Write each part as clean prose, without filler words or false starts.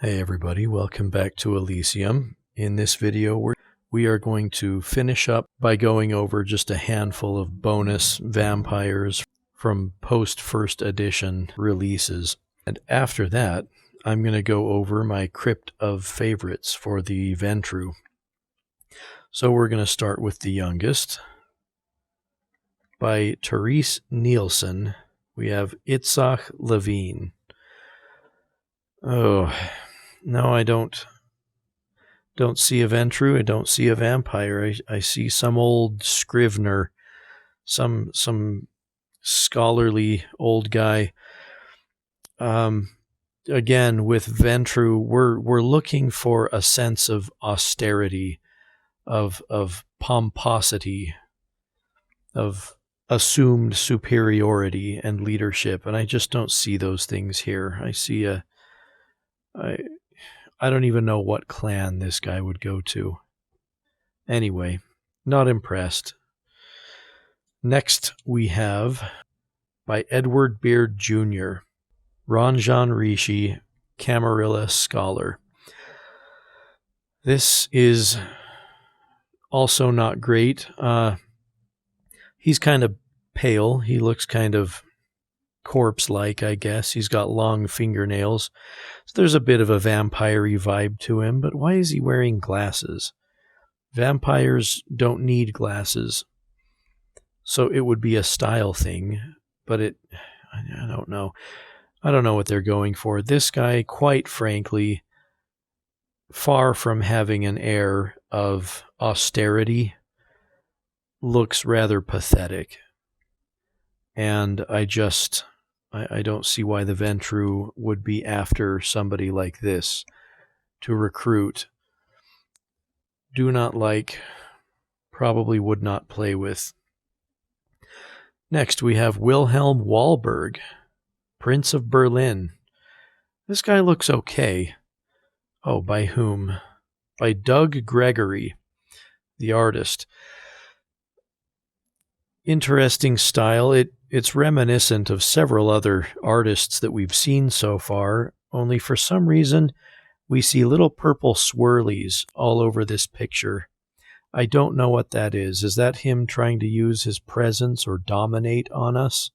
Hey everybody, welcome back to Elysium. In this video, we are going to finish up by going over just a handful of bonus vampires from post-first edition releases. And after that, I'm going to go over my Crypt of favorites for the Ventrue. So we're going to start with the youngest. By Therese Nielsen, we have Itzhak Levine. Oh, no, I don't see a Ventrue. I don't see a vampire. I see some old Scrivener, some scholarly old guy. Again, with Ventrue, we're looking for a sense of austerity, of pomposity, of assumed superiority and leadership, and I just don't see those things here. I see I don't even know what clan this guy would go to. Anyway, not impressed. Next we have, by Edward Beard Jr., Ranjan Rishi, Camarilla Scholar. This is also not great. He's kind of pale. He looks kind of corpse-like, I guess. He's got long fingernails. So there's a bit of a vampire-y vibe to him, but why is he wearing glasses? Vampires don't need glasses. So it would be a style thing, but I don't know. I don't know what they're going for. This guy, quite frankly, far from having an air of austerity, looks rather pathetic. And I don't see why the Ventrue would be after somebody like this to recruit. Do not like, probably would not play with. Next, we have Wilhelm Wahlberg, Prince of Berlin. This guy looks okay. Oh, by whom? By Doug Gregory, the artist. Interesting style. It's reminiscent of several other artists that we've seen so far, only for some reason we see little purple swirlies all over this picture. I don't know what that is. Is that him trying to use his presence or dominate on us?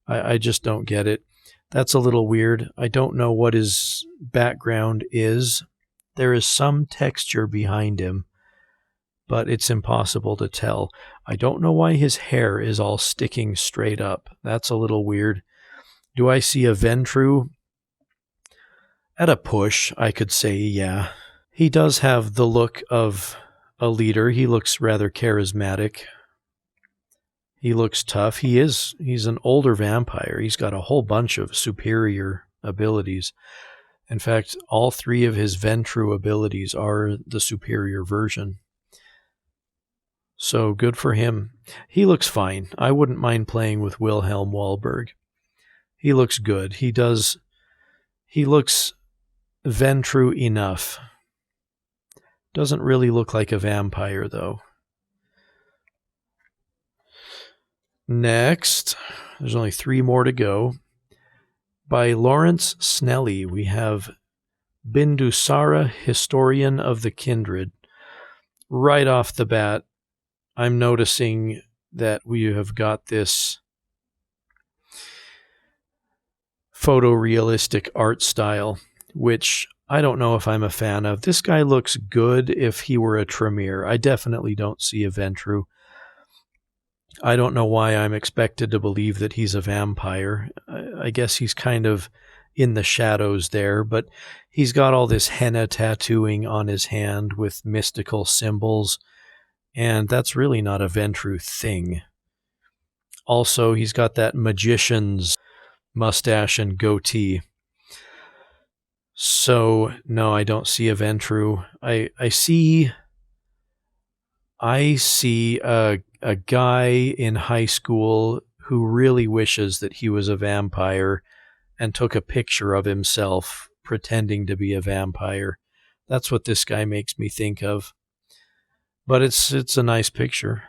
I just don't get it. That's a little weird. I don't know what his background is. There is some texture behind him, but it's impossible to tell. I don't know why his hair is all sticking straight up. That's a little weird. Do I see a Ventrue? At a push, I could say, yeah. He does have the look of a leader. He looks rather charismatic. He looks tough. He's an older vampire. He's got a whole bunch of superior abilities. In fact, all three of his Ventrue abilities are the superior version. So good for him. He looks fine. I wouldn't mind playing with Wilhelm Wahlberg. He looks good. He looks Ventrue enough. Doesn't really look like a vampire, though. Next, there's only 3 more to go. By Lawrence Snelly, we have Bindusara, Historian of the Kindred. Right off the bat, I'm noticing that we have got this photorealistic art style, which I don't know if I'm a fan of. This guy looks good if he were a Tremere. I definitely don't see a Ventrue. I don't know why I'm expected to believe that he's a vampire. I guess he's kind of in the shadows there, but he's got all this henna tattooing on his hand with mystical symbols. And that's really not a Ventrue thing. Also, he's got that magician's mustache and goatee. So, no, I don't see a Ventrue. I see a guy in high school who really wishes that he was a vampire and took a picture of himself pretending to be a vampire. That's what this guy makes me think of. But it's a nice picture.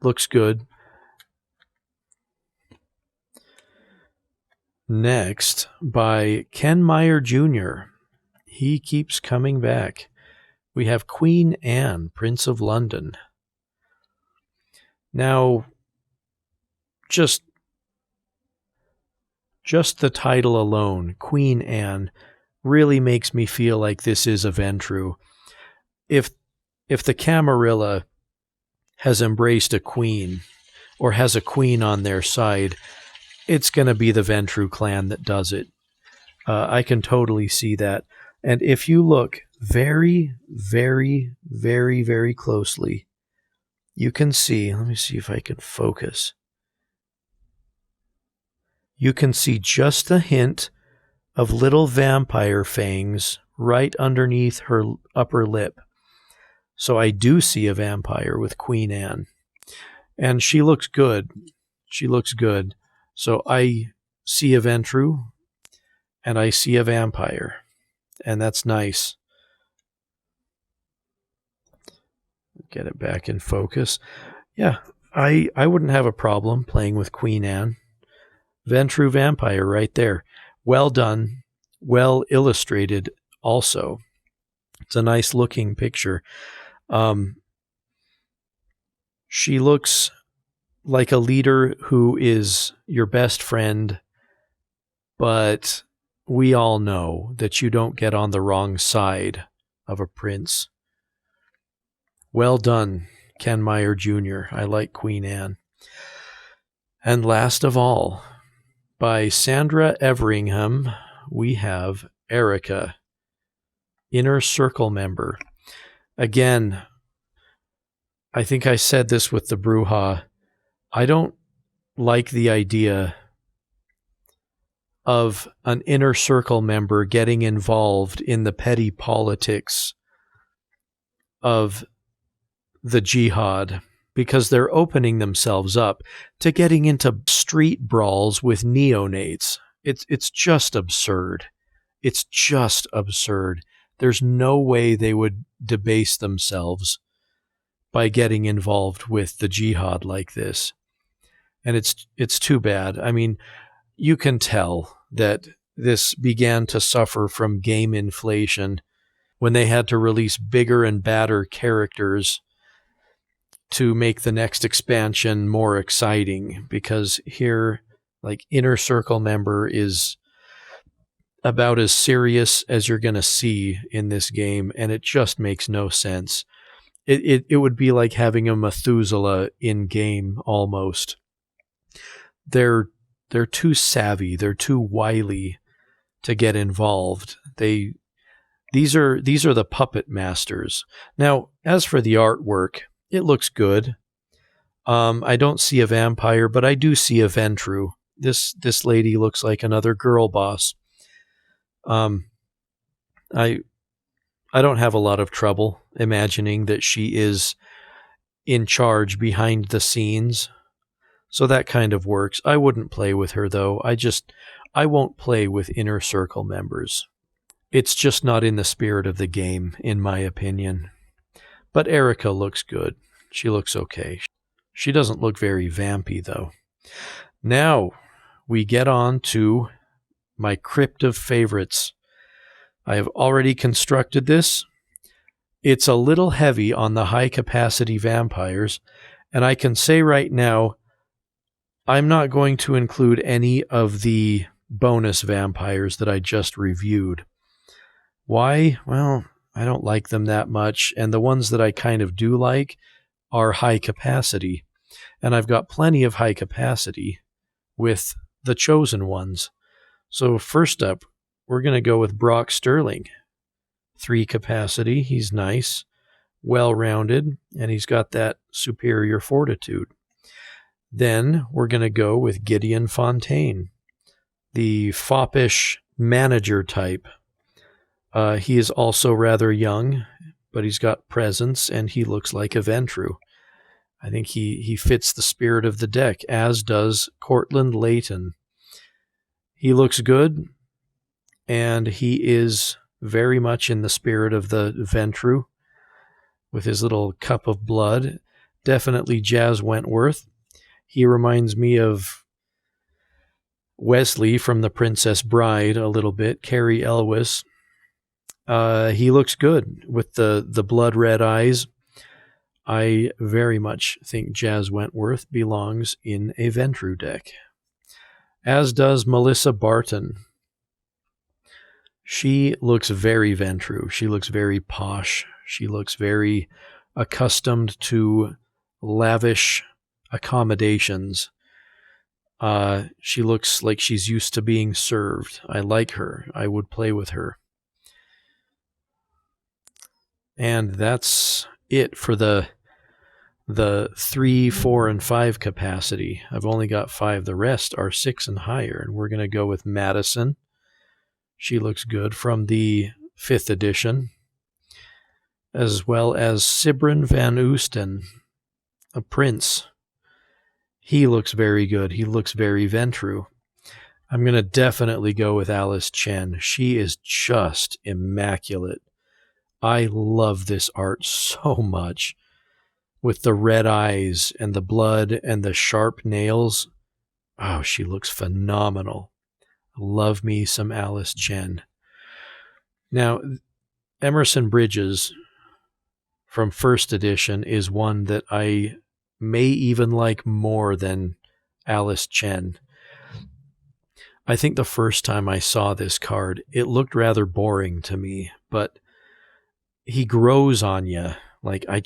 Looks good. Next, by Ken Meyer Jr. He keeps coming back. We have Queen Anne, Prince of London. Now, just the title alone, Queen Anne, really makes me feel like this is a Ventrue. If the Camarilla has embraced a queen, or has a queen on their side, it's going to be the Ventrue clan that does it. I can totally see that. And if you look very, very, very, very closely, you can see, let me see if I can focus. You can see just a hint of little vampire fangs right underneath her upper lip. So I do see a vampire with Queen Anne. And she looks good. She looks good. So I see a Ventrue, and I see a vampire. And that's nice. Get it back in focus. Yeah, I wouldn't have a problem playing with Queen Anne. Ventrue vampire right there. Well done. Well illustrated also. It's a nice looking picture. She looks like a leader who is your best friend, but we all know that you don't get on the wrong side of a prince. Well done, Ken Meyer Jr. I like Queen Anne. And last of all, by Sandra Everingham, we have Erica, Inner Circle member. Again, I think I said this with the Bruja. I don't like the idea of an Inner Circle member getting involved in the petty politics of the jihad, because they're opening themselves up to getting into street brawls with neonates. It's just absurd. It's just absurd. There's no way they would debase themselves by getting involved with the jihad like this. And it's too bad. I mean, you can tell that this began to suffer from game inflation when they had to release bigger and badder characters to make the next expansion more exciting, because here, like, Inner Circle member is about as serious as you're going to see in this game, and it just makes no sense. It would be like having a Methuselah in game almost. They're too savvy, they're too wily to get involved. These are the puppet masters. Now, as for the artwork, it looks good. I don't see a vampire, but I do see a Ventrue. This lady looks like another girl boss. I don't have a lot of trouble imagining that she is in charge behind the scenes. So that kind of works. I wouldn't play with her, though. I won't play with Inner Circle members. It's just not in the spirit of the game, in my opinion. But Erica looks good. She looks okay. She doesn't look very vampy, though. Now, we get on to my crypt of favorites. I have already constructed this. It's a little heavy on the high-capacity vampires, and I can say right now, I'm not going to include any of the bonus vampires that I just reviewed. Why? Well, I don't like them that much, and the ones that I kind of do like are high capacity. And I've got plenty of high capacity with the chosen ones. So first up, we're going to go with Brock Sterling. 3 capacity, he's nice, well-rounded, and he's got that superior fortitude. Then we're going to go with Gideon Fontaine, the foppish manager type. He is also rather young, but he's got presence, and he looks like a Ventrue. I think he fits the spirit of the deck, as does Cortland Layton. He looks good, and he is very much in the spirit of the Ventrue, with his little cup of blood. Definitely Jazz Wentworth. He reminds me of Wesley from The Princess Bride a little bit, Cary Elwes. He looks good with the blood red eyes. I very much think Jazz Wentworth belongs in a Ventrue deck, as does Melissa Barton. She looks very Ventrue. She looks very posh. She looks very accustomed to lavish accommodations. She looks like she's used to being served. I like her. I would play with her. And that's it for the 3, 4, and 5 capacity. I've only got 5. The rest are 6 and higher. And we're going to go with Madison. She looks good from the 5th edition. As well as Sibrin van Oosten, a prince. He looks very good. He looks very Ventrue. I'm going to definitely go with Alice Chen. She is just immaculate. I love this art so much. With the red eyes and the blood and the sharp nails. Oh, she looks phenomenal. Love me some Alice Chen. Now, Emerson Bridges from 1st edition is one that I may even like more than Alice Chen. I think the first time I saw this card, it looked rather boring to me, but he grows on you. Like, I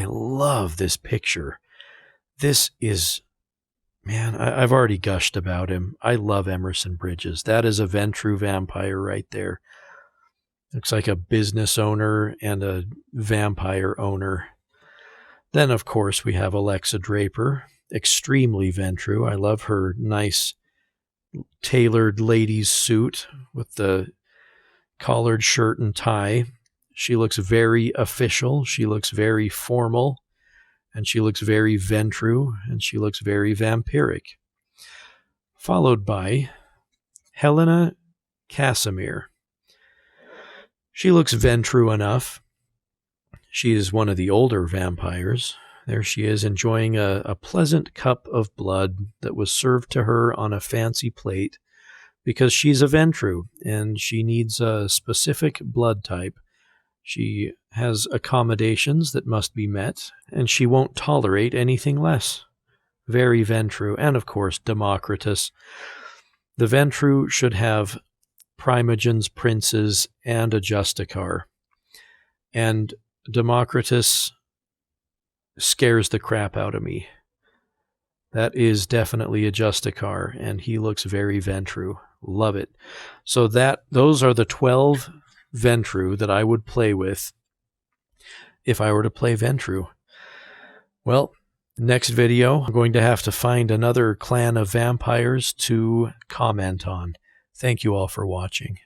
love this picture. This is, man, I've already gushed about him. I love Emerson Bridges. That is a Ventrue vampire right there. Looks like a business owner and a vampire owner. Then, of course, we have Alexa Draper, extremely Ventrue. I love her nice tailored ladies suit with the collared shirt and tie. She looks very official. She looks very formal. And she looks very Ventrue. And she looks very vampiric. Followed by Helena Casimir. She looks Ventrue enough. She is one of the older vampires. There she is, enjoying a pleasant cup of blood that was served to her on a fancy plate because she's a Ventrue and she needs a specific blood type. She has accommodations that must be met, and she won't tolerate anything less. Very Ventrue. And, of course, Democritus. The Ventrue should have Primogens, Princes, and a Justicar. And Democritus scares the crap out of me. That is definitely a Justicar, and he looks very Ventrue. Love it. So those are the 12 Ventrue that I would play with if I were to play Ventrue. Well, next video, I'm going to have to find another clan of vampires to comment on. Thank you all for watching.